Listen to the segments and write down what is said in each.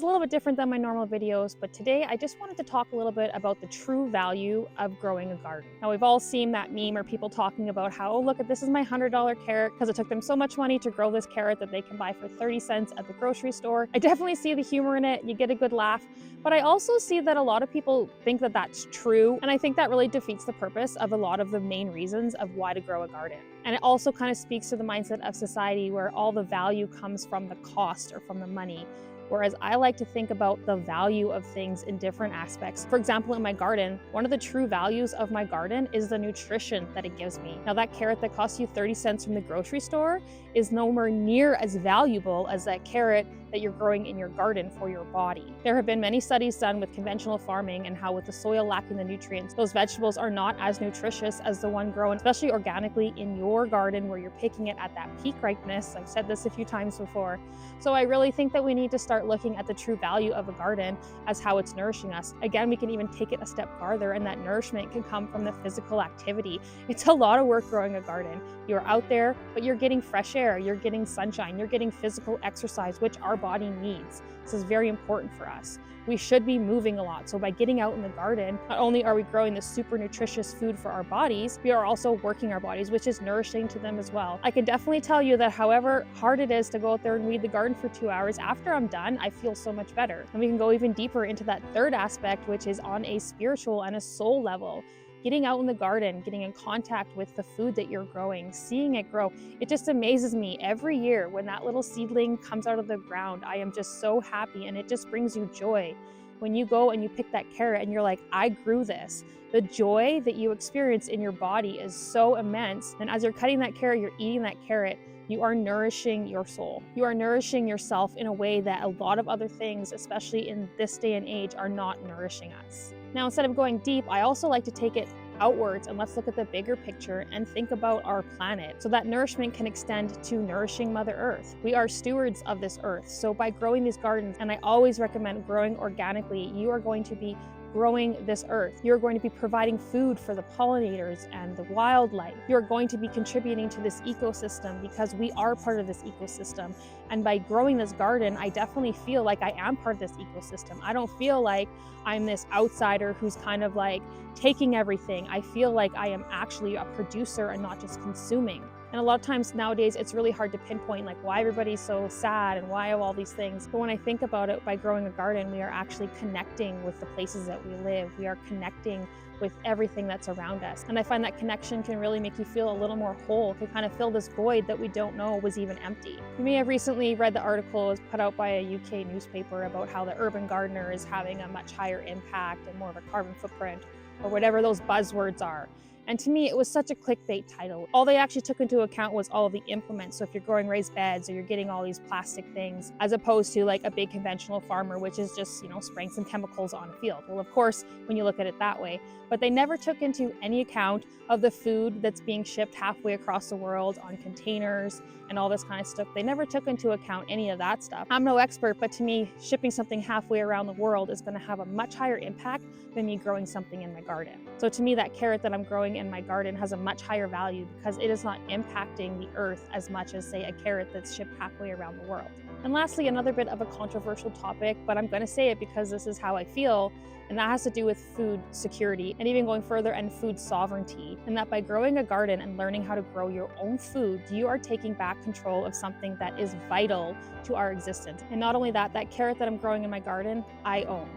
It's a little bit different than my normal videos, but today I just wanted to talk a little bit about the true value of growing a garden. Now, we've all seen that meme or people talking about how, oh, look, this is my $100 carrot because it took them so much money to grow this carrot that they can buy for 30 cents at the grocery store. I definitely see the humor in it. You get a good laugh. But I also see that a lot of people think that that's true. And I think that really defeats the purpose of a lot of the main reasons of why to grow a garden. And it also kind of speaks to the mindset of society where all the value comes from the cost or from the money. Whereas I like to think about the value of things in different aspects. For example, in my garden, one of the true values of my garden is the nutrition that it gives me. Now, that carrot that costs you 30 cents from the grocery store is nowhere near as valuable as that carrot that you're growing in your garden for your body. There have been many studies done with conventional farming and how with the soil lacking the nutrients, those vegetables are not as nutritious as the one grown, especially organically in your garden where you're picking it at that peak ripeness. I've said this a few times before. So I really think that we need to start looking at the true value of a garden as how it's nourishing us. Again, we can even take it a step farther, and that nourishment can come from the physical activity. It's a lot of work growing a garden. You're out there, but you're getting fresh air, you're getting sunshine, you're getting physical exercise, which our body needs. This is very important for us. We should be moving a lot. So by getting out in the garden, not only are we growing this super nutritious food for our bodies, we are also working our bodies, which is nourishing to them as well. I can definitely tell you that however hard it is to go out there and weed the garden for 2 hours, after I'm done, I feel so much better. And we can go even deeper into that third aspect, which is on a spiritual and a soul level. Getting out in the garden, getting in contact with the food that you're growing, seeing it grow. It just amazes me every year when that little seedling comes out of the ground. I am just so happy, and it just brings you joy. When you go and you pick that carrot and you're like, I grew this. The joy that you experience in your body is so immense. And as you're cutting that carrot, you're eating that carrot, you are nourishing your soul. You are nourishing yourself in a way that a lot of other things, especially in this day and age, are not nourishing us. Now, instead of going deep, I also like to take it outwards and let's look at the bigger picture and think about our planet so that nourishment can extend to nourishing Mother Earth. We are stewards of this earth. So by growing these gardens, and I always recommend growing organically, you are going to be growing this earth. You're going to be providing food for the pollinators and the wildlife. You're going to be contributing to this ecosystem because we are part of this ecosystem. And by growing this garden, I definitely feel like I am part of this ecosystem. I don't feel like I'm this outsider who's kind of like taking everything. I feel like I am actually a producer and not just consuming. And a lot of times nowadays, it's really hard to pinpoint like why everybody's so sad and why all these things. But when I think about it, by growing a garden, we are actually connecting with the places that we live. We are connecting with everything that's around us. And I find that connection can really make you feel a little more whole, can kind of fill this void that we don't know was even empty. You may have recently read the article was put out by a UK newspaper about how the urban gardener is having a much higher impact and more of a carbon footprint, or whatever those buzzwords are. And to me, it was such a clickbait title. All they actually took into account was all of the implements. So if you're growing raised beds or you're getting all these plastic things, as opposed to like a big conventional farmer, which is just, spraying some chemicals on a field. Well, of course, when you look at it that way, but they never took into any account of the food that's being shipped halfway across the world on containers and all this kind of stuff. They never took into account any of that stuff. I'm no expert, but to me, shipping something halfway around the world is going to have a much higher impact than me growing something in my garden. So to me, that carrot that I'm growing in my garden has a much higher value because it is not impacting the earth as much as, say, a carrot that's shipped halfway around the world. And lastly, another bit of a controversial topic, but I'm going to say it because this is how I feel, and that has to do with food security and even going further and food sovereignty. And that by growing a garden and learning how to grow your own food, you are taking back control of something that is vital to our existence. And not only that, that carrot that I'm growing in my garden, I own.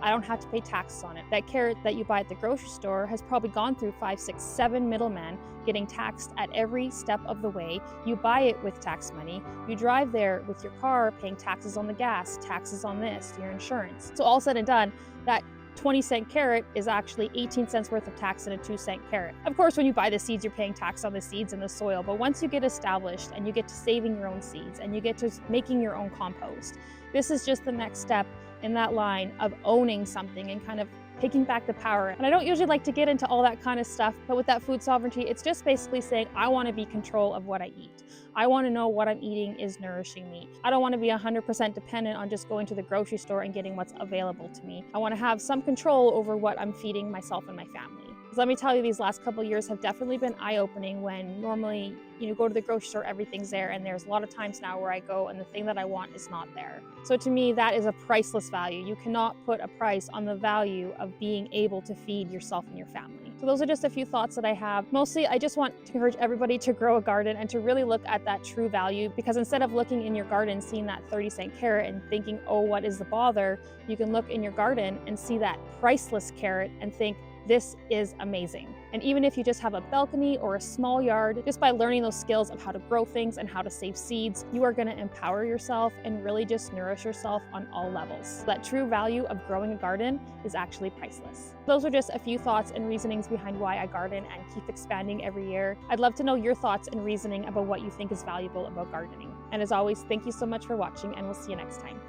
I don't have to pay taxes on it. That carrot that you buy at the grocery store has probably gone through 5, 6, 7 middlemen getting taxed at every step of the way. You buy it with tax money. You drive there with your car, paying taxes on the gas, taxes on this, your insurance. So all said and done, that 20-cent carrot is actually 18 cents worth of tax in a 2-cent carrot. Of course, when you buy the seeds, you're paying tax on the seeds and the soil. But once you get established and you get to saving your own seeds and you get to making your own compost, this is just the next step in that line of owning something and kind of taking back the power. And I don't usually like to get into all that kind of stuff, but with that food sovereignty, it's just basically saying, I want to be in control of what I eat. I want to know what I'm eating is nourishing me. I don't want to be 100% dependent on just going to the grocery store and getting what's available to me. I want to have some control over what I'm feeding myself and my family. Because let me tell you, these last couple years have definitely been eye-opening when normally, go to the grocery store, everything's there, and there's a lot of times now where I go and the thing that I want is not there. So to me, that is a priceless value. You cannot put a price on the value of being able to feed yourself and your family. So those are just a few thoughts that I have. Mostly, I just want to encourage everybody to grow a garden and to really look at that true value, because instead of looking in your garden, seeing that 30-cent carrot and thinking, oh, what is the bother? You can look in your garden and see that priceless carrot and think, this is amazing. And even if you just have a balcony or a small yard, just by learning those skills of how to grow things and how to save seeds, you are going to empower yourself and really just nourish yourself on all levels. That true value of growing a garden is actually priceless. Those are just a few thoughts and reasonings behind why I garden and keep expanding every year. I'd love to know your thoughts and reasoning about what you think is valuable about gardening. And as always, thank you so much for watching, and we'll see you next time.